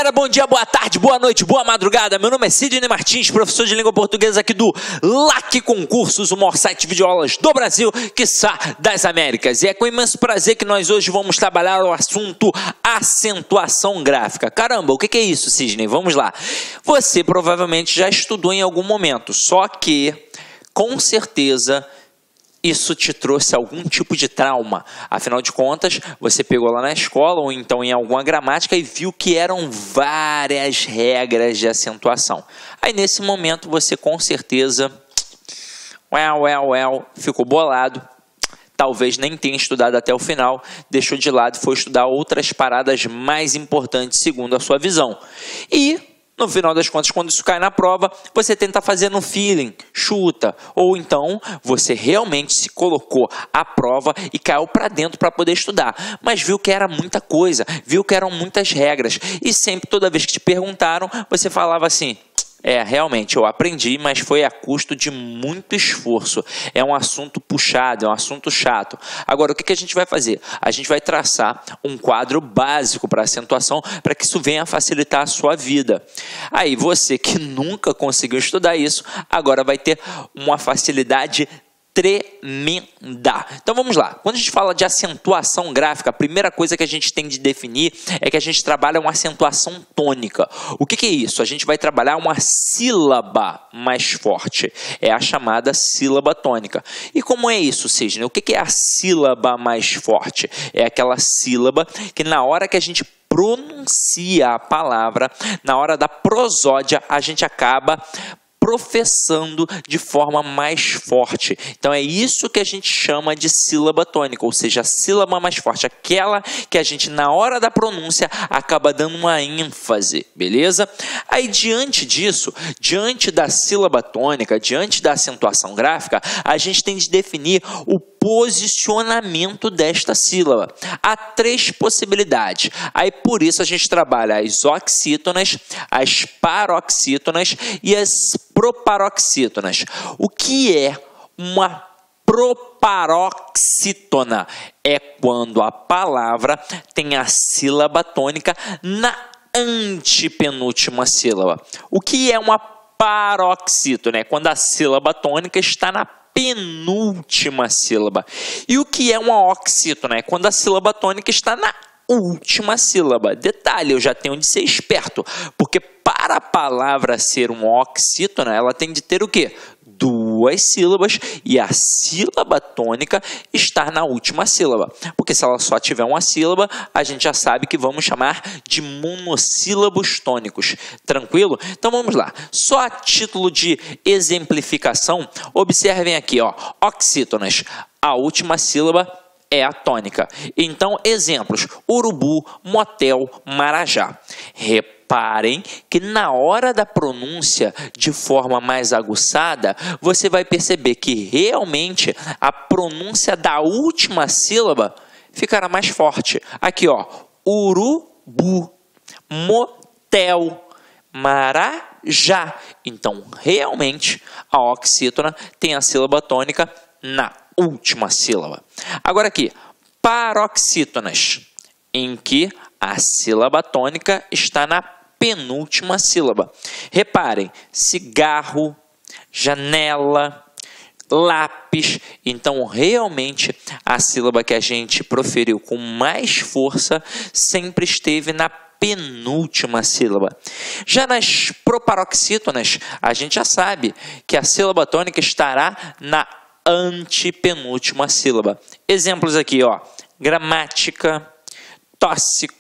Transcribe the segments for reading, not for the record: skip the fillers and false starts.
galera, bom dia, boa tarde, boa noite, boa madrugada. Meu nome é Sidney Martins, professor de língua portuguesa aqui do LAC Concursos, o maior site de videoaulas do Brasil, quiçá das Américas. E é com imenso prazer que nós hoje vamos trabalhar o assunto acentuação gráfica. Caramba, o que é isso, Sidney? Vamos lá. Você provavelmente já estudou em algum momento, só que, com certeza, isso te trouxe algum tipo de trauma. Afinal de contas, você pegou lá na escola ou então em alguma gramática e viu que eram várias regras de acentuação. Aí nesse momento você com certeza ficou bolado. Talvez nem tenha estudado até o final, deixou de lado e foi estudar outras paradas mais importantes segundo a sua visão. E no final das contas, quando isso cai na prova, você tenta fazer no feeling, chuta, ou então você realmente se colocou à prova e caiu para dentro para poder estudar, mas viu que era muita coisa, viu que eram muitas regras, e sempre, toda vez que te perguntaram, você falava assim: realmente, eu aprendi, mas foi a custo de muito esforço. É um assunto puxado, é um assunto chato. Agora, o que a gente vai fazer? A gente vai traçar um quadro básico para acentuação, para que isso venha a facilitar a sua vida. Aí, você que nunca conseguiu estudar isso, agora vai ter uma facilidade tremenda. Então vamos lá. Quando a gente fala de acentuação gráfica, a primeira coisa que a gente tem de definir é que a gente trabalha uma acentuação tônica. O que é isso? A gente vai trabalhar uma sílaba mais forte. É a chamada sílaba tônica. E como é isso, Sidney? O que é a sílaba mais forte? É aquela sílaba que na hora que a gente pronuncia a palavra, na hora da prosódia, a gente acaba professando de forma mais forte. Então é isso que a gente chama de sílaba tônica, ou seja, a sílaba mais forte, aquela que a gente na hora da pronúncia acaba dando uma ênfase, beleza? Aí diante disso, diante da sílaba tônica, diante da acentuação gráfica, a gente tem de definir o posicionamento desta sílaba. Há três possibilidades. Aí por isso a gente trabalha as oxítonas, as paroxítonas e as proparoxítonas. O que é uma proparoxítona? É quando a palavra tem a sílaba tônica na antepenúltima sílaba. O que é uma paroxítona? É quando a sílaba tônica está na penúltima sílaba. E o que é uma oxítona? É quando a sílaba tônica está na última sílaba. Detalhe, eu já tenho de ser esperto, porque para a palavra ser uma oxítona, ela tem de ter o quê? Duas sílabas e a sílaba tônica estar na última sílaba. Porque se ela só tiver uma sílaba, a gente já sabe que vamos chamar de monossílabos tônicos. Tranquilo? Então vamos lá. Só a título de exemplificação, observem aqui, ó, oxítonas. A última sílaba é a tônica. Então, exemplos: urubu, motel, marajá. Reparem que na hora da pronúncia, de forma mais aguçada, você vai perceber que realmente a pronúncia da última sílaba ficará mais forte. Aqui, ó, urubu, motel, marajá. Então, realmente, a oxítona tem a sílaba tônica na última sílaba. Agora aqui, paroxítonas, em que a sílaba tônica está na penúltima sílaba. Reparem, cigarro, janela, lápis. Então, realmente, a sílaba que a gente proferiu com mais força sempre esteve na penúltima sílaba. Já nas proparoxítonas, a gente já sabe que a sílaba tônica estará na antepenúltima sílaba. Exemplos aqui, ó: gramática, tóxico,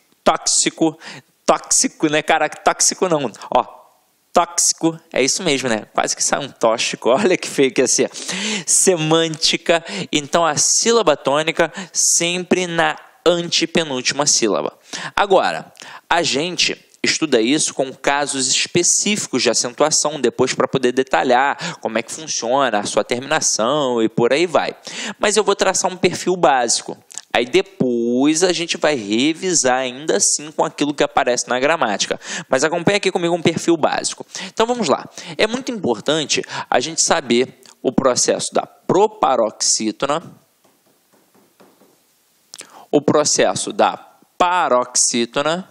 né, cara? Tóxico não, ó, tóxico, é isso mesmo, né? Quase que sai um tóxico, olha que feio que ia ser. Semântica. Então a sílaba tônica sempre na antepenúltima sílaba. Agora, a gente estuda isso com casos específicos de acentuação depois para poder detalhar como é que funciona a sua terminação e por aí vai. Mas eu vou traçar um perfil básico. Aí depois a gente vai revisar ainda assim com aquilo que aparece na gramática. Mas acompanha aqui comigo um perfil básico. Então vamos lá. É muito importante a gente saber o processo da proparoxítona, o processo da paroxítona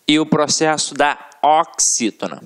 e o processo da oxítona.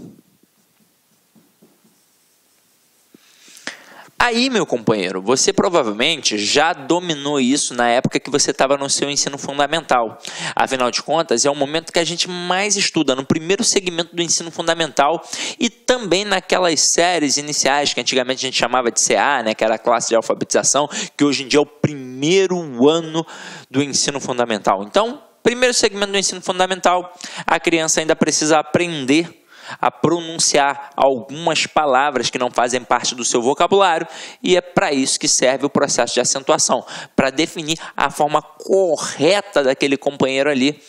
Aí, meu companheiro, você provavelmente já dominou isso na época que você estava no seu ensino fundamental. Afinal de contas, é o momento que a gente mais estuda, no primeiro segmento do ensino fundamental e também naquelas séries iniciais que antigamente a gente chamava de CA, né, que era a classe de alfabetização, que hoje em dia é o primeiro ano do ensino fundamental. Então, primeiro segmento do ensino fundamental, a criança ainda precisa aprender a pronunciar algumas palavras que não fazem parte do seu vocabulário, e é para isso que serve o processo de acentuação, para definir a forma correta daquele companheiro ali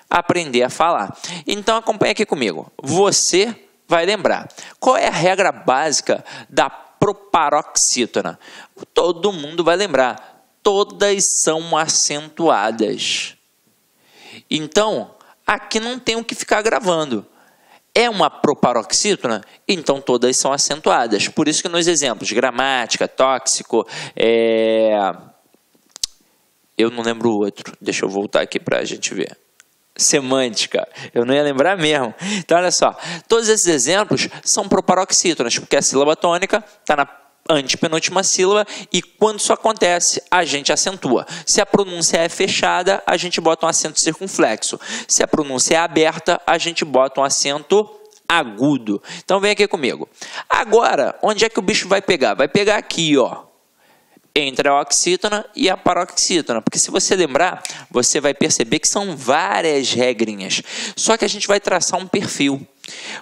aprender a falar. Então acompanhe aqui comigo. Você vai lembrar qual é a regra básica da proparoxítona. Todo mundo vai lembrar. Todas são acentuadas. Então, aqui não tem o que ficar gravando. É uma proparoxítona? Então todas são acentuadas. Por isso que nos exemplos, gramática, tóxico, eu não lembro o outro. Deixa eu voltar aqui para a gente ver. Semântica. Eu não ia lembrar mesmo. Então, olha só. Todos esses exemplos são proparoxítonas, porque a sílaba tônica está na antepenúltima sílaba e quando isso acontece, a gente acentua. Se a pronúncia é fechada, a gente bota um acento circunflexo. Se a pronúncia é aberta, a gente bota um acento agudo. Então vem aqui comigo. Agora, onde é que o bicho vai pegar? Vai pegar aqui, ó, entre a oxítona e a paroxítona, porque se você lembrar, você vai perceber que são várias regrinhas. Só que a gente vai traçar um perfil.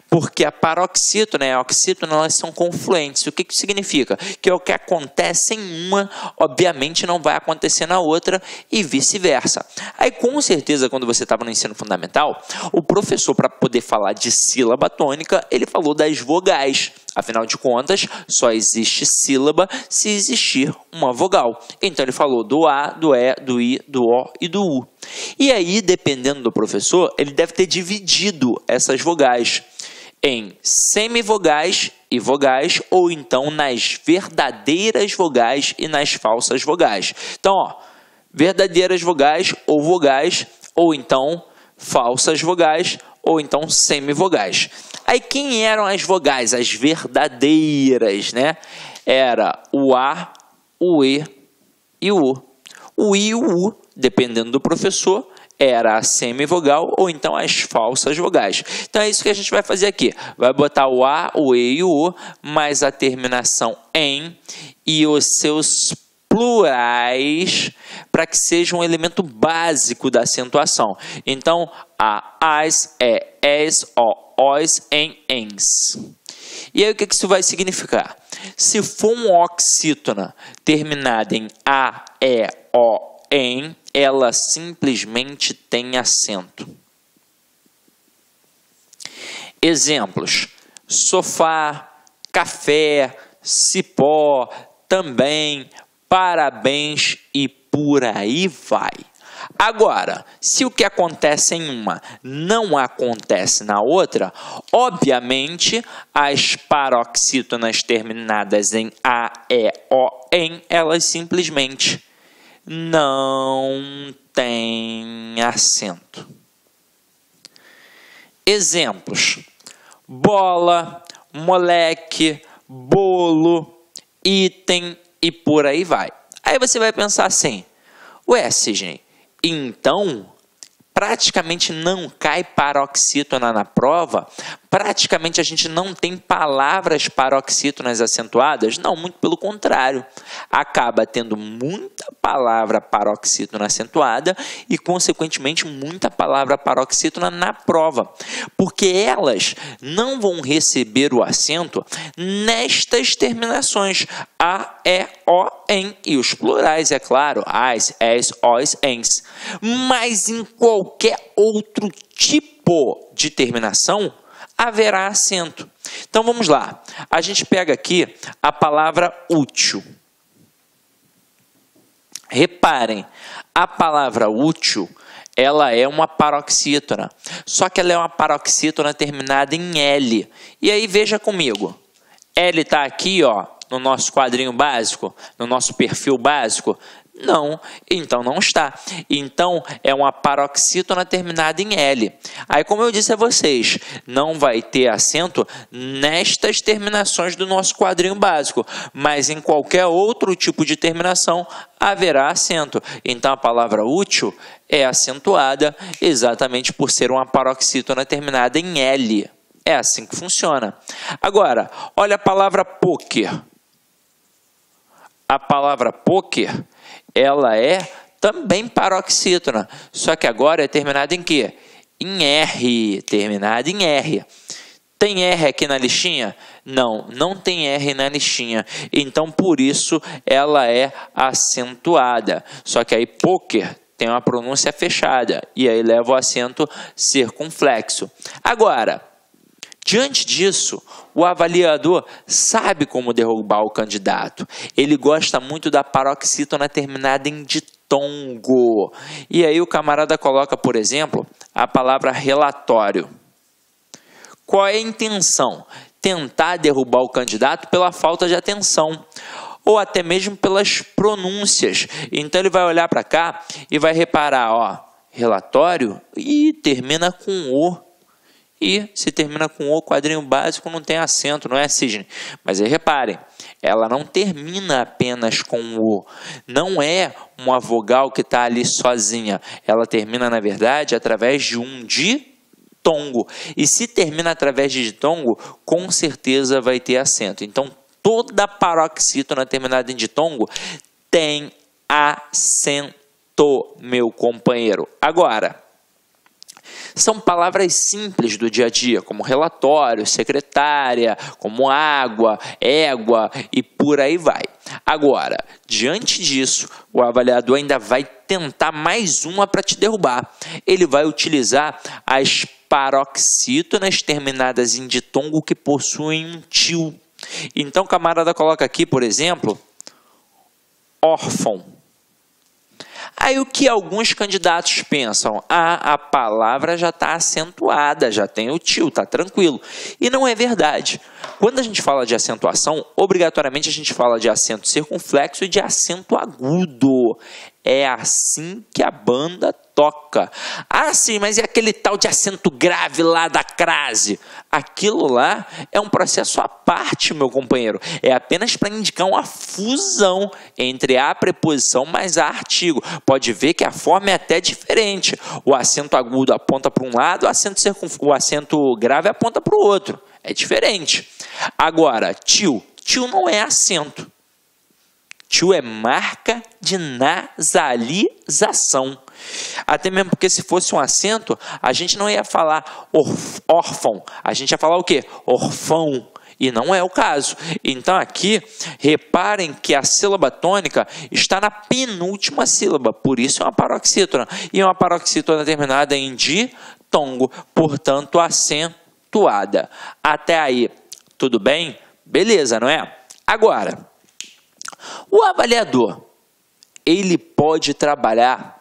Porque a paroxítona e a oxítona, elas são confluentes. O que isso significa? Que é o que acontece em uma, obviamente não vai acontecer na outra e vice-versa. Aí, com certeza, quando você estava no ensino fundamental, o professor, para poder falar de sílaba tônica, ele falou das vogais. Afinal de contas, só existe sílaba se existir uma vogal. Então, ele falou do A, do E, do I, do O e do U. E aí, dependendo do professor, ele deve ter dividido essas vogais em semivogais e vogais, ou então nas verdadeiras vogais e nas falsas vogais. Então, ó, verdadeiras vogais, ou então falsas vogais, ou então semivogais. Aí, quem eram as vogais? As verdadeiras, né? Era o A, o E e o U. O I e o U, dependendo do professor, era a semivogal ou então as falsas vogais. Então é isso que a gente vai fazer aqui. Vai botar o A, o E e o U, mais a terminação em e os seus plurais para que seja um elemento básico da acentuação. Então, as, es, os, ens. E aí o que isso vai significar? Se for uma oxítona terminada em a, e, o, em, ela simplesmente tem acento. Exemplos: sofá, café, cipó, também, parabéns e por aí vai. Agora, se o que acontece em uma não acontece na outra, obviamente as paroxítonas terminadas em a, e, o, em, elas simplesmente não têm acento. Exemplos: bola, moleque, bolo, item e por aí vai. Aí você vai pensar assim: ué, Sidney, então praticamente não cai paroxítona na prova? Praticamente a gente não tem palavras paroxítonas acentuadas? Não, muito pelo contrário. Acaba tendo muita palavra paroxítona acentuada e, consequentemente, muita palavra paroxítona na prova. Porque elas não vão receber o acento nestas terminações a, e, o, em e os plurais, é claro, as, es, os, ens. Mas em qualquer outro tipo de terminação, haverá acento. Então, vamos lá. A gente pega aqui a palavra útil. Reparem, a palavra útil, ela é uma paroxítona. Só que ela é uma paroxítona terminada em L. E aí, veja comigo. L está aqui, ó, no nosso quadrinho básico, no nosso perfil básico? Não, então não está. Então, é uma paroxítona terminada em L. Aí, como eu disse a vocês, não vai ter acento nestas terminações do nosso quadrinho básico, mas em qualquer outro tipo de terminação haverá acento. Então, a palavra útil é acentuada exatamente por ser uma paroxítona terminada em L. É assim que funciona. Agora, olha a palavra poker. A palavra poker, ela é também paroxítona, só que agora é terminada em quê? Em R, terminada em R. Tem R aqui na listinha? Não, não tem R na listinha. Então, por isso, ela é acentuada. Só que aí, poker tem uma pronúncia fechada, e aí leva o acento circunflexo. Agora, diante disso, o avaliador sabe como derrubar o candidato. Ele gosta muito da paroxítona terminada em ditongo. E aí o camarada coloca, por exemplo, a palavra relatório. Qual é a intenção? Tentar derrubar o candidato pela falta de atenção, ou até mesmo pelas pronúncias. Então ele vai olhar para cá e vai reparar, ó, relatório, e termina com O. E se termina com O, quadrinho básico não tem acento, não é, Sidney? Mas aí reparem, ela não termina apenas com O. Não é uma vogal que está ali sozinha. Ela termina, na verdade, através de um ditongo. E se termina através de ditongo, com certeza vai ter acento. Então, toda paroxítona terminada em ditongo tem acento, meu companheiro. Agora, são palavras simples do dia a dia, como relatório, secretária, como água, égua e por aí vai. Agora, diante disso, o avaliador ainda vai tentar mais uma para te derrubar. Ele vai utilizar as paroxítonas terminadas em ditongo que possuem um til. Então, o camarada coloca aqui, por exemplo, órfão. Aí o que alguns candidatos pensam? Ah, a palavra já está acentuada, já tem o til, está tranquilo. E não é verdade. Quando a gente fala de acentuação, obrigatoriamente a gente fala de acento circunflexo e de acento agudo. É assim que a banda toca. Ah, sim, mas e aquele tal de acento grave lá da crase? Aquilo lá é um processo à parte, meu companheiro. É apenas para indicar uma fusão entre a preposição mais a artigo. Pode ver que a forma é até diferente. O acento agudo aponta para um lado, o acento grave aponta para o outro. É diferente. Agora, til não é acento. Til é marca de nasalização. Até mesmo porque se fosse um acento, a gente não ia falar órfão. A gente ia falar o quê? Orfão. E não é o caso. Então aqui, reparem que a sílaba tônica está na penúltima sílaba. Por isso é uma paroxítona. E é uma paroxítona terminada em ditongo. Portanto, acentuada. Até aí, tudo bem? Beleza, não é? Agora, o avaliador, ele pode trabalhar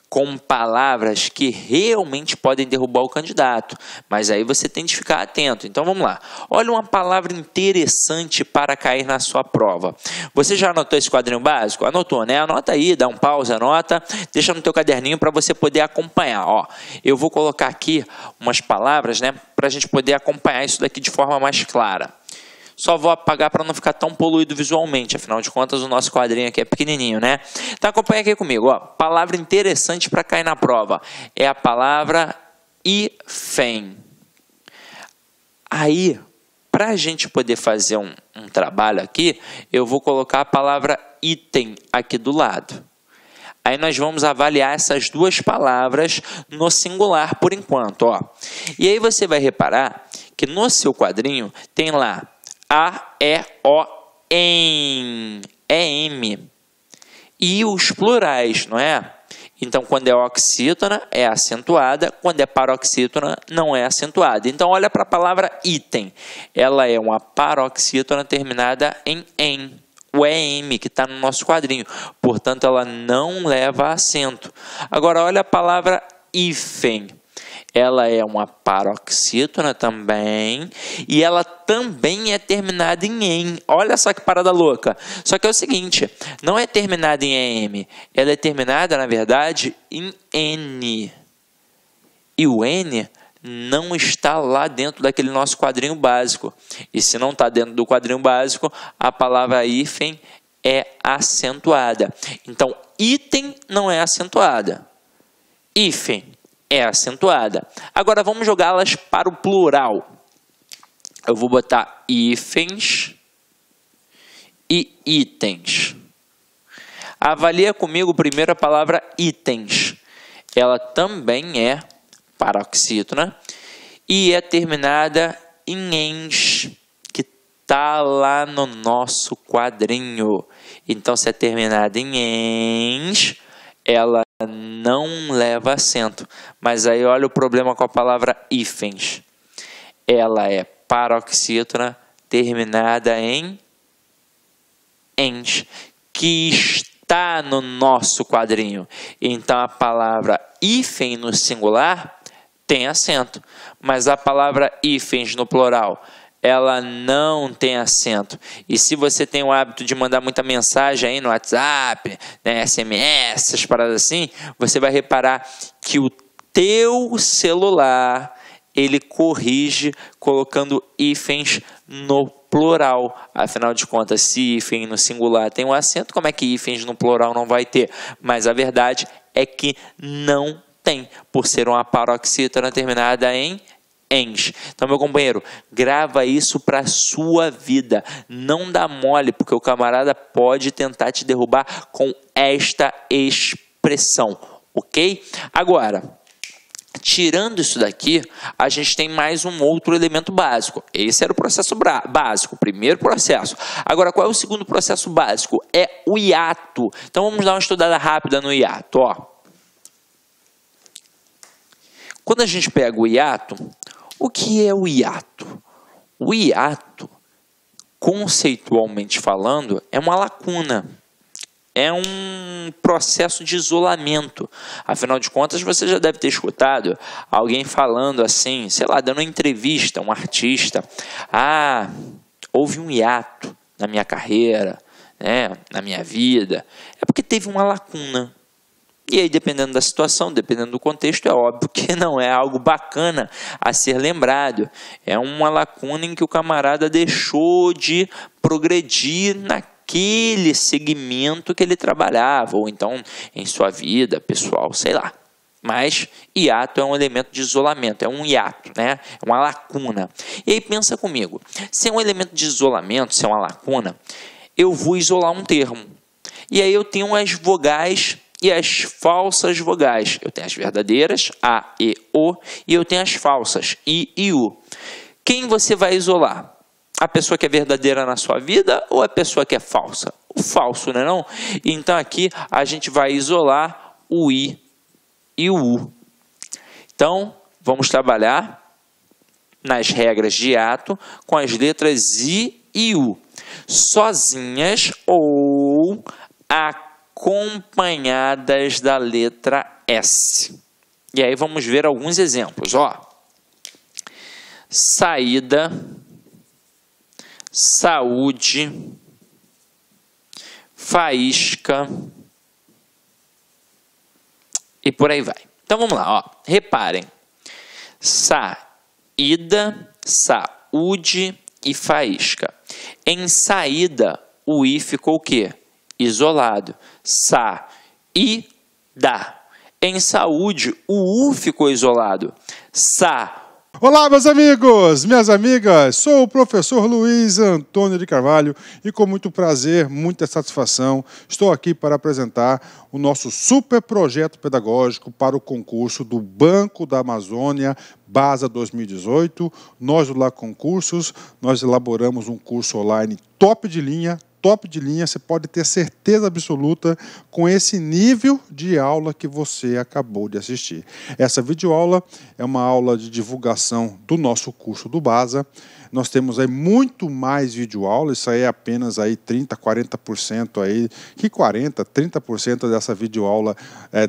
com palavras que realmente podem derrubar o candidato, mas aí você tem de ficar atento. Então vamos lá. Olha uma palavra interessante para cair na sua prova. Você já anotou esse quadrinho básico? Anotou, né? Anota aí, dá um pause, anota, deixa no teu caderninho para você poder acompanhar. Ó, eu vou colocar aqui umas palavras, né, para a gente poder acompanhar isso daqui de forma mais clara. Só vou apagar para não ficar tão poluído visualmente, afinal de contas o nosso quadrinho aqui é pequenininho, né? Então acompanha aqui comigo, ó. Palavra interessante para cair na prova é a palavra hífen. Aí, para a gente poder fazer um trabalho aqui, eu vou colocar a palavra item aqui do lado. Aí nós vamos avaliar essas duas palavras no singular por enquanto, ó. E aí você vai reparar que no seu quadrinho tem lá A, E, O, EM, EM. E os plurais, não é? Então, quando é oxítona, é acentuada. Quando é paroxítona, não é acentuada. Então, olha para a palavra item. Ela é uma paroxítona terminada em EM. O EM, que está no nosso quadrinho. Portanto, ela não leva acento. Agora, olha a palavra hífen. ela é uma paroxítona também, e ela também é terminada em "em". Olha só que parada louca. Só que é o seguinte, não é terminada em "em", ela é terminada, na verdade, em "n". E o "n" não está lá dentro daquele nosso quadrinho básico. E se não está dentro do quadrinho básico, a palavra hífen é acentuada. Então, item não é acentuada. Hífen é acentuada. Agora, vamos jogá-las para o plural. Eu vou botar hífens e itens. Avalia comigo primeiro a palavra itens. Ela também é paroxítona e é terminada em "ens", que está lá no nosso quadrinho. Então, se é terminada em "ens", ela não leva acento. Mas aí olha o problema com a palavra hífens. Ela é paroxítona terminada em "ens", que está no nosso quadrinho. Então, a palavra hífen no singular tem acento, mas a palavra hífens no plural, ela não tem acento. E se você tem o hábito de mandar muita mensagem aí no WhatsApp, né, SMS, essas paradas assim, você vai reparar que o teu celular, ele corrige colocando hífens no plural. Afinal de contas, se hífen no singular tem um acento, como é que hífens no plural não vai ter? Mas a verdade é que não tem, por ser uma paroxítona terminada em "ens". Então, meu companheiro, grava isso para a sua vida. Não dá mole, porque o camarada pode tentar te derrubar com esta expressão, ok? Agora, tirando isso daqui, a gente tem mais um outro elemento básico. Esse era o processo básico, o primeiro processo. Agora, qual é o segundo processo básico? É o hiato. Então, vamos dar uma estudada rápida no hiato, ó. Quando a gente pega o hiato, o que é o hiato? O hiato, conceitualmente falando, é uma lacuna. É um processo de isolamento. Afinal de contas, você já deve ter escutado alguém falando assim, sei lá, dando uma entrevista, um artista. Ah, houve um hiato na minha carreira, né, na minha vida. É porque teve uma lacuna. E aí, dependendo da situação, dependendo do contexto, é óbvio que não é algo bacana a ser lembrado. É uma lacuna em que o camarada deixou de progredir naquele segmento que ele trabalhava, ou então em sua vida pessoal, sei lá. Mas hiato é um elemento de isolamento, é um hiato, né? É uma lacuna. E aí pensa comigo, se é um elemento de isolamento, se é uma lacuna, eu vou isolar um termo. E aí eu tenho as vogais e as falsas vogais. Eu tenho as verdadeiras, A, E, O, e eu tenho as falsas, I e U. Quem você vai isolar? A pessoa que é verdadeira na sua vida ou a pessoa que é falsa? O falso, não é não? Então aqui a gente vai isolar o I e o U. Então, vamos trabalhar nas regras de hiato com as letras I e U, sozinhas ou acompanhadas da letra S. E aí vamos ver alguns exemplos, ó. Saída, saúde, faísca e por aí vai. Então vamos lá, ó. Reparem. Saída, saúde e faísca. Em saída, o I ficou o quê? Isolado. Sa e da. Em saúde, o U ficou isolado. Sa. Olá, meus amigos, minhas amigas. Sou o professor Luiz Antônio de Carvalho e com muito prazer, muita satisfação, estou aqui para apresentar o nosso super projeto pedagógico para o concurso do Banco da Amazônia BASA 2018. Nós do Lá Concursos, nós elaboramos um curso online top de linha, top de linha, você pode ter certeza absoluta com esse nível de aula que você acabou de assistir. Essa videoaula é uma aula de divulgação do nosso curso do Basa. Nós temos aí muito mais videoaula, isso aí é apenas aí 30%, 40% aí, que 40%, 30% dessa videoaula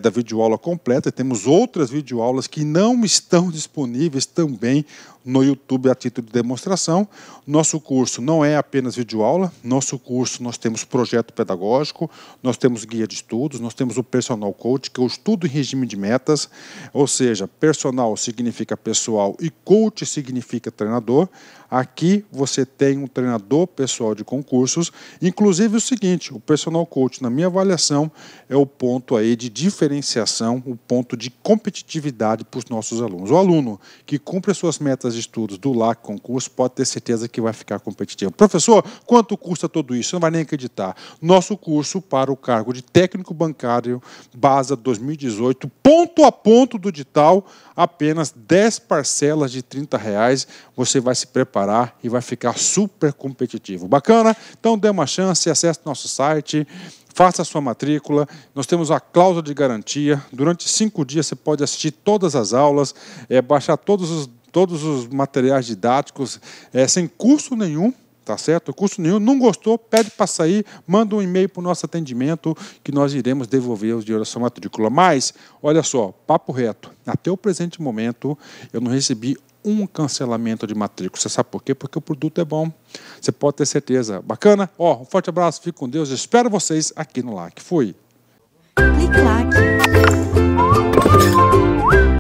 da videoaula completa. Temos outras videoaulas que não estão disponíveis também no YouTube a título de demonstração. Nosso curso não é apenas videoaula, nosso curso nós temos projeto pedagógico, nós temos guia de estudos, nós temos o personal coach, que é o estudo em regime de metas, ou seja, personal significa pessoal e coach significa treinador. Aqui você tem um treinador pessoal de concursos, inclusive o seguinte, o personal coach, na minha avaliação, é o ponto aí de diferenciação, o ponto de competitividade para os nossos alunos. O aluno que cumpre as suas metas de estudos do LAC concurso pode ter certeza que vai ficar competitivo. Professor, quanto custa tudo isso? Você não vai nem acreditar. Nosso curso para o cargo de técnico bancário Basa 2018, ponto a ponto do edital, apenas 10 parcelas de R$30, você vai se preparar e vai ficar super competitivo. Bacana? Então dê uma chance, acesse nosso site, faça a sua matrícula, nós temos a cláusula de garantia, durante 5 dias você pode assistir todas as aulas, baixar todos os materiais didáticos, sem custo nenhum. Tá certo? Custo nenhum. Não gostou, pede para sair, manda um e-mail para o nosso atendimento que nós iremos devolver os dinheiros da sua matrícula. Mas, olha só, papo reto, até o presente momento eu não recebi um cancelamento de matrícula. Você sabe por quê? Porque o produto é bom. Você pode ter certeza. Bacana? Um forte abraço, fique com Deus. Espero vocês aqui no LAC. Fui! Clique LAC.